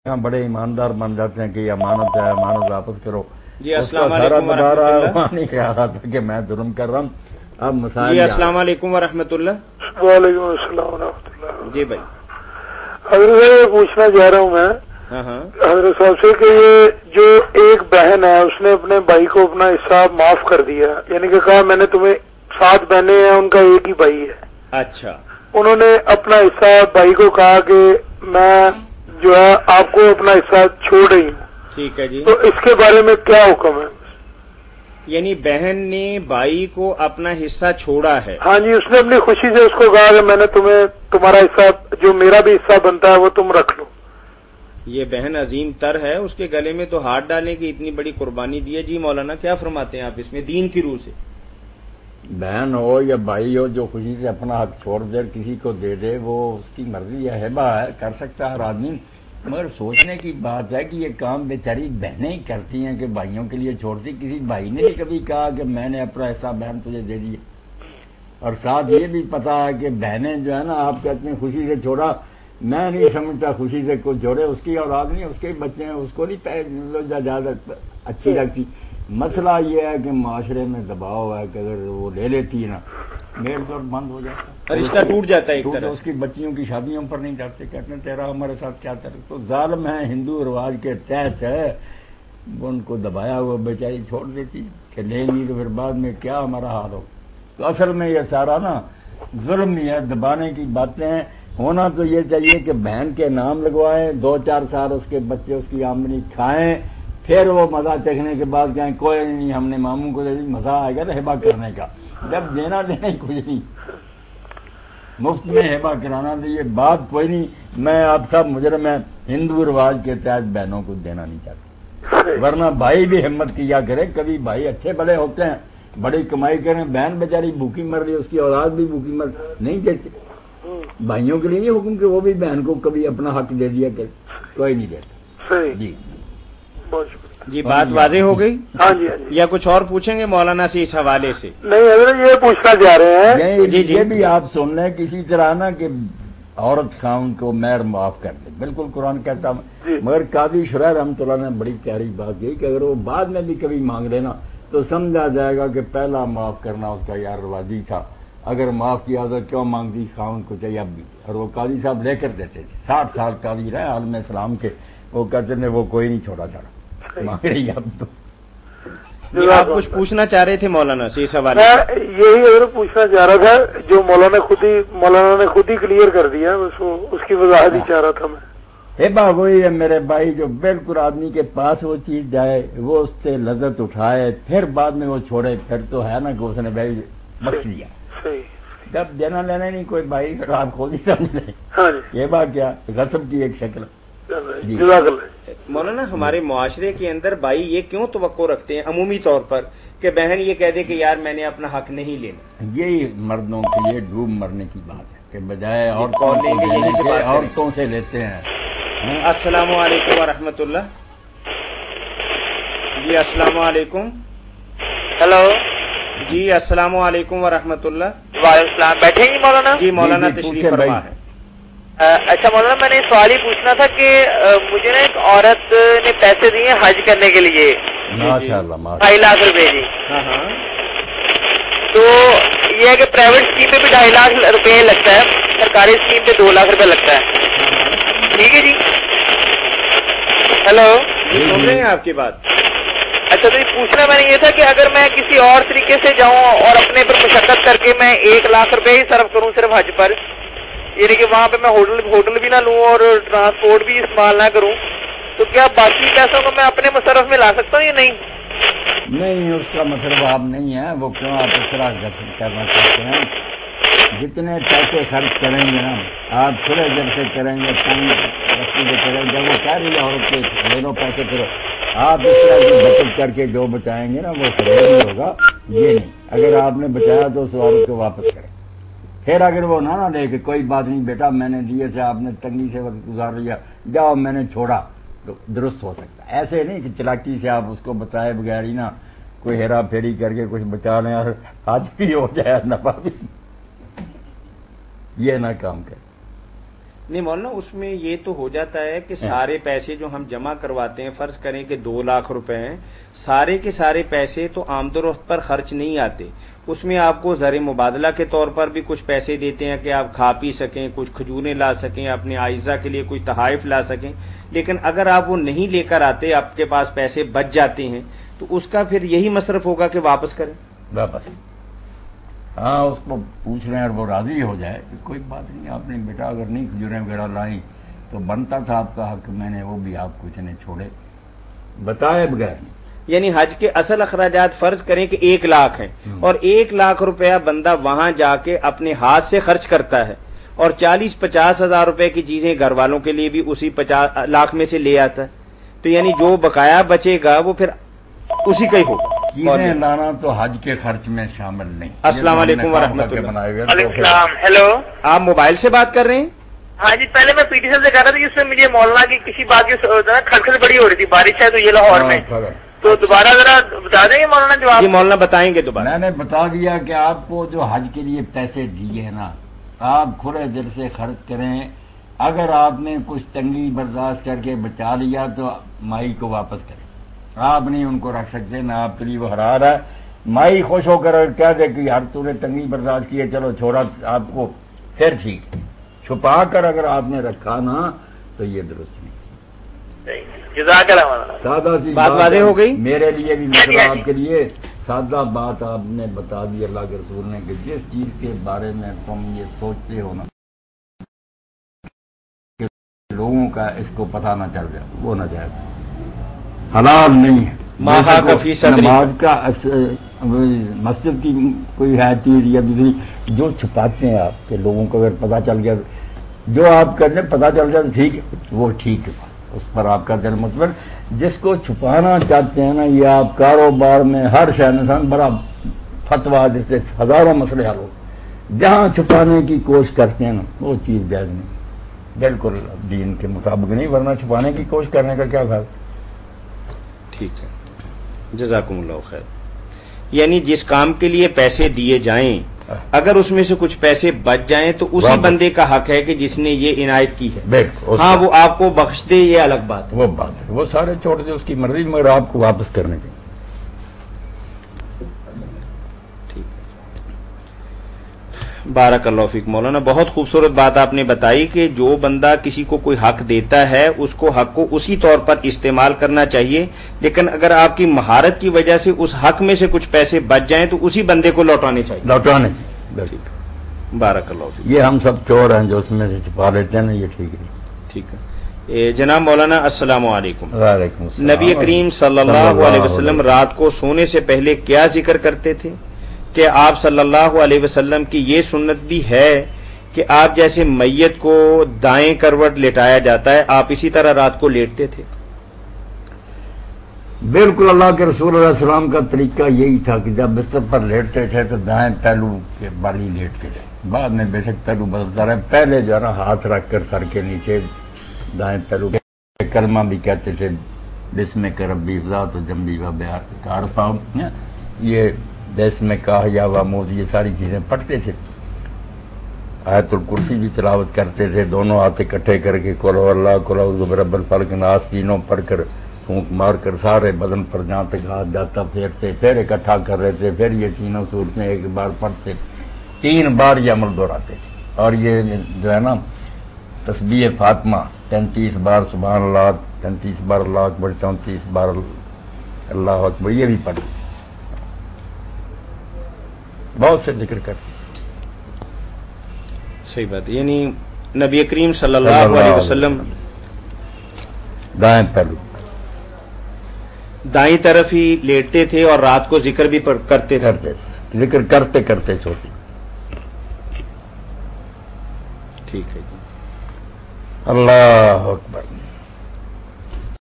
यहाँ बड़े ईमानदार बन जाते हैं कि अमानत है, अमानत वापस करो। जी अस्सलाम वालेकुम वरहमतुल्लाह। नहीं कह रहा था कि मैं जुर्म कर रहा हूँ। अब मसाइल जी अस्सलाम वालेकुम वरहमतुल्लाह। वालेकुम अस्सलाम वरहमतुल्लाह। जी भाई। हजरत साहब ये पूछना चाह रहा हूँ मैं हजरत साहब से कि ये जो एक बहन है उसने अपने भाई को अपना हिस्सा माफ कर दिया, यानी कि कहा मैंने तुम्हें 7 बहनें हैं उनका एक ही भाई है। अच्छा। उन्होंने अपना हिस्सा भाई को कहा कि मैं जो है आपको अपना हिस्सा छोड़ रही हूँ। ठीक है जी। तो इसके बारे में क्या हुक्म है? यानी बहन ने भाई को अपना हिस्सा छोड़ा है? हाँ जी, उसने अपनी खुशी से उसको कहा कि मैंने तुम्हें तुम्हारा हिस्सा जो मेरा भी हिस्सा बनता है वो तुम रख लो। ये बहन अजीम तर है, उसके गले में तो हाथ डालने की इतनी बड़ी कुर्बानी दी है। जी मौलाना क्या फरमाते हैं आप इसमें दीन की रूह से? बहन हो या भाई हो जो खुशी से अपना हक छोड़ दे किसी को दे दे, वो उसकी मर्जी है, हिबा है, कर सकता है हर आदमी। मगर सोचने की बात है कि ये काम बेचारी बहनें ही करती हैं कि भाइयों के लिए छोड़ती। किसी भाई ने भी कभी कहा कि मैंने अपना हिस्सा बहन तुझे दे दिया। और साथ ये भी पता है कि बहनें जो है ना, आप कहते हैं खुशी से छोड़ा, मैं नहीं समझता खुशी से कोई छोड़े। उसकी औलाद नहीं, उसके बच्चे हैं, उसको नहीं ज्यादा अच्छी लगती। मसला ये है कि माशरे में दबाव है कि अगर वो ले लेती है ना, मेल जोल बंद हो जाता है, रिश्ता टूट जाता है एक तरह से। उसकी बच्चियों की शादियों पर नहीं जाते, कहते हैं तेरा हमारे साथ क्या तरह। तो जालिम है, हिंदू रिवाज के तहत है, उनको दबाया हुआ बेचारी छोड़ देती कि लेंगी तो फिर बाद में क्या हमारा हाल हो। तो असल में ये सारा ना जुल्म ही है, दबाने की बातें हैं। होना तो ये चाहिए कि बहन के नाम लगवाएं, 2-4 साल उसके बच्चे उसकी आमदनी खाएं, फिर वो मजा चखने के बाद कहें कोई नहीं हमने मामू को दे दी, मजा आएगा ना हिबा करने का। जब देना देना ही कुछ नहीं, मुफ्त में हिबा कराना, तो ये बात कोई नहीं। मैं आप सब मुजरम है, हिंदू रिवाज के तहत बहनों को देना नहीं चाहते। वरना भाई भी हिम्मत किया करे, कभी भाई अच्छे भले होते हैं, बड़ी कमाई करें, बहन बेचारी भूखी मर रही, उसकी औलाद भी भूखी मर नहीं देते। भाइयों के लिए नहीं हुक्म कि वो भी बहन को कभी अपना हक दे दिया करे, कोई नहीं देता। जी जी बात वाजे हो गई। हाँ जी, हाँ जी। या कुछ और पूछेंगे मौलाना से इस हवाले से? नहीं अगर ये पूछना चाह रहे हैं ये भी आप सुन लें किसी तरह ना कि औरत खाउन को मैर माफ कर दे, बिल्कुल कुरान कहता है। मगर कादी शुरैह रहमतुल्लाह ने बड़ी प्यारी बात की कि अगर वो बाद में भी कभी मांग लेना तो समझा जाएगा कि पहला माफ करना उसका यार रवाजी था। अगर माफ किया तो क्यों मांगती, खाउन को चाहिए अब भी। और वो कादी साहब लेकर देते थे, 60 साल कादी रहे आलम इस्लाम के, वो कहते थे वो कोई नहीं छोड़ा छाड़ा मांग रही अब तो। आप कुछ पूछना चाह रहे थे मौलाना से इस हवाले? यही अगर पूछना चाह रहा था जो मौलाना ने खुद ही क्लियर कर दिया, उसकी वजाहत ही चाह रहा था मैं। हिबा वही है मेरे भाई जो बिल्कुल आदमी के पास वो चीज जाए, वो उससे लज्जत उठाए, फिर बाद में वो छोड़े, फिर तो है ना कि उसने भाई बख्श दिया। जब देना लेना नहीं कोई भाई, आप खोल ही समझे ये बात क्या गसब की एक शक्ल। मौलाना हमारे मुआशरे के अंदर भाई ये क्यों तवक्को रखते हैं अमूमी तौर पर कि बहन ये कह दे कि यार मैंने अपना हक नहीं लेना? यही मर्दों के लिए डूब मरने की बात है कि बजाय औरतों से लेते हैं। अस्सलाम वालेकुम वरहमतुल्लाह। जी अस्सलाम वालेकुम। हेलो जी अस्सलाम वालेकुम वरहमतुल्लाह। वालेकुम सलाम। बैठेंगे मौलाना? जी मौलाना तशरीफ फरमा है। अच्छा मौलाना मैंने सवाल ही पूछना था कि मुझे ना एक औरत ने पैसे दिए हज करने के लिए, माशाअल्लाह 2.5 लाख रुपए जी। हाँ। तो ये है कि प्राइवेट स्कीम पे भी 2.5 लाख रुपए लगता है, सरकारी स्कीम पे 2 लाख रुपए लगता है, ठीक है जी? हेलो जी सुन रहे हैं आपकी बात। अच्छा तो ये पूछना मैंने ये था कि अगर मैं किसी और तरीके से जाऊं और अपने पर मशक्कत करके मैं 1 लाख रुपए ही सर्व करूं सिर्फ हज पर, यानी कि वहाँ पे मैं होटल भी ना लूं और ट्रांसपोर्ट भी इस्तेमाल ना करूं, तो क्या बाकी पैसों को मैं अपने मुसरफ में ला सकता हूँ या नहीं? नहीं, उसका मतलब आप नहीं है वो। क्यों आप इस तरह करना चाहते हैं? जितने पैसे खर्च करेंगे ना आप खुले जब से करेंगे, तंग रस्ते से करेंगे, वो कह रही है औरत के ले लो पैसे करो, आप इस तरह की बचत करके जो बचाएंगे ना वो खरीद होगा। ये नहीं, अगर आपने बचाया तो उस औरत को वापस करें। फिर अगर वो ना दे कि कोई बात नहीं बेटा मैंने दिए थे, आपने तंगी से वक्त गुजार लिया, जाओ मैंने छोड़ा, तो दुरुस्त हो सकता है। ऐसे नहीं कि चलाकी से आप उसको बताए बगैर ही ना कोई हेरा फेरी करके कुछ बचा लें और आज भी हो जाए नफा भी, ये ना काम कर। نہیں مولانا، اس میں یہ تو ہو جاتا ہے کہ سارے پیسے جو ہم جمع کرواتے ہیں، فرض کریں کہ 2 لاکھ روپے ہیں، سارے کے سارے پیسے تو آمد و رفت پر خرچ نہیں آتے، اس میں آپ کو زر مبادلہ کے طور پر بھی کچھ پیسے دیتے ہیں کہ آپ کھا پی سکیں، کچھ کھجوریں لا سکیں، اپنے اعزہ کے لیے کوئی تحائف لا سکیں. لیکن اگر آپ وہ نہیں لے کر آتے، آپ کے پاس پیسے بچ جاتے ہیں، تو اس کا پھر یہی مصرف ہوگا کہ واپس کریں. واپس ہاں اس کو پوچھ رہے ہیں اور وہ راضی ہو جائے کہ کوئی بات نہیں، آپ نے بیٹا اگر نہیں کھجوریں وغیرہ لائی تو بنتا تھا آپ کا حق، میں نے وہ بھی آپ کچھ نہیں چھوڑے، بتائے بغیر. یعنی حج کے اصل اخراجات فرض کریں کہ 1 لاکھ ہیں، اور 1 لاکھ روپیہ بندہ وہاں جا کے اپنے ہاتھ سے خرچ کرتا ہے، اور 40-50 ہزار روپے کی چیزیں گھر والوں کے لیے بھی اسی 50 لاکھ میں سے لے آتا ہے، تو یعنی جو بقایا بچے گا وہ پھر اسی کا ہی ہوگا. چیزیں لانا تو حج کے خرچ میں شامل نہیں. السلام علیکم ورحمۃ اللہ. وعلیکم السلام. ہیلو، آپ موبائل سے بات کر رہے ہیں؟ ہاں جی، پہلے میں پی ٹی صاحب سے کہہ رہا تھا کہ اس میں مجھے مولانا کی کسی بات کی کھڑکھڑ بڑی ہو رہی تھی، بارش ہے تو یہ لاہور میں، تو دوبارہ ذرا بتا دیں گے مولانا جواب؟ جی مولانا بتائیں گے دوبارہ. میں نے بتا دیا کہ آپ کو جو حج کے لیے پیسے دیے ہیں نا، آپ کھلے دل سے خرچ کریں. اگر آپ نے کچھ تنگی برداشت کر کے بچا لیا تو مائی کو واپس کریں. آپ نہیں ان کو رکھ سکتے، نہ آپ کے لیے وہ حرار ہے. مائی خوش ہو کر کہہ دے کہ یار تو نے تنگی برداشت کی ہے، چلو چھوڑا آپ کو، پھر ٹھیک ہے. چھپا کر اگر آپ نے رکھا نا تو یہ درست نہیں. جزاک اللہ مولانا. سادہ سی بات واضح ہو گئی. میرے لیے بھی مسئلہ آپ کے لیے سادہ بات آپ نے بتا دی اللہ کے رسول نے کہ جس چیز کے بارے میں تم یہ سوچتے ہو نا کہ لوگوں کا اس کو پتہ نہ چل جائے، وہ نہ جائے، حلال نہیں ہے. نماز کا مسجد کی کوئی ہے چیز یا دوسری جو چھپاتے ہیں آپ کے لوگوں کو، اگر پتہ چل گیا جو آپ کرنے پتہ چل گیا تو ٹھیک ہے، وہ ٹھیک ہے، اس پر آپ کا دل مطمئن. جس کو چھپانا چاہتے ہیں نا، یہ آپ کاروبار میں ہر شہنشان بڑا فتویٰ جس سے ہزاروں مسئلے حل ہو، جہاں چھپانے کی کوشش کرتے ہیں نا وہ چیز جائز نہیں، بالکل دین کے مطابق نہیں، ورنہ چھپانے کی کوشش کرنے کا کیا فائدہ. ٹھیک ہے، جزاکم اللہ خیر. یعنی جس کام کے لیے پیسے دیے جائیں، اگر اس میں سے کچھ پیسے بچ جائیں تو اسی بندے کا حق ہے کہ جس نے یہ عنایت کی ہے. بالکل. ہاں وہ آپ کو بخش دے یہ الگ بات ہے. وہ بات ہے، وہ سارے چھوڑ دے، اس کی مرضی، مگر آپ کو واپس کرنے چاہیے. بارک اللہ فیک مولانا، بہت خوبصورت بات آپ نے بتائی کہ جو بندہ کسی کو کوئی حق دیتا ہے اس کو حق کو اسی طور پر استعمال کرنا چاہیے، لیکن اگر آپ کی مہارت کی وجہ سے اس حق میں سے کچھ پیسے بچ جائیں تو اسی بندے کو لوٹانے چاہیے. بارک اللہ فیک. یہ ہم سب چور ہیں جو اس میں سے چھپا لیتے ہیں نا، یہ ٹھیک نہیں. ٹھیک ہے جناب مولانا، السلام علیکم. وعلیکم السلام. نبی کریم صلی اللہ علیہ وسلم رات کو سونے سے پہلے کیا ذکر کرتے تھے؟ کہ آپ صلی اللہ علیہ وسلم کی یہ سنت بھی ہے کہ آپ جیسے میت کو دائیں کروٹ لیٹایا جاتا ہے، آپ اسی طرح رات کو لیٹتے تھے؟ بالکل. اللہ کے رسول علیہ السلام کا طریقہ یہی تھا کہ جب بستر پر لیٹتے تھے تو دائیں پہلو کے بال ہی لیٹتے تھے. بعد میں بے شک پہلو بدلتا رہا، پہلے جو ہے نا ہاتھ رکھ کر سر کے نیچے دائیں پہلو کلمہ بھی کہتے تھے، بسمک ربی ذات جنبی و بعرفہ، یہ بسم کا یا واموز، یہ ساری چیزیں پڑھتے تھے. آیت الکرسی بھی تلاوت کرتے تھے، دونوں ہاتھ اکٹھے کر کے قل هو اللہ قل اعوذ برب الفلق ناس تینوں پڑھ کر پھونک مار کر سارے بدن پر جہاں تک ہاتھ جاتا پھیرتے، پھر اکٹھا کر رہے تھے، پھر یہ تینوں صورتیں ایک بار پڑھتے، 3 بار یہ عمل دہراتے. اور یہ جو ہے نا تسبیح فاطمہ 33 بار سبحان اللہ، 33 بار اللہ اکبر، 34 بار اللہ اکبر، یہ بھی پڑھ، بہت سے ذکر کر. صحیح بات. یعنی نبی کریم صلی اللہ علیہ وسلم دائیں پہلو دائیں طرف ہی لیٹتے تھے اور رات کو ذکر بھی کرتے تھے. ذکر کرتے کرتے سوتے. ٹھیک ہے جی. اللہ اکبر.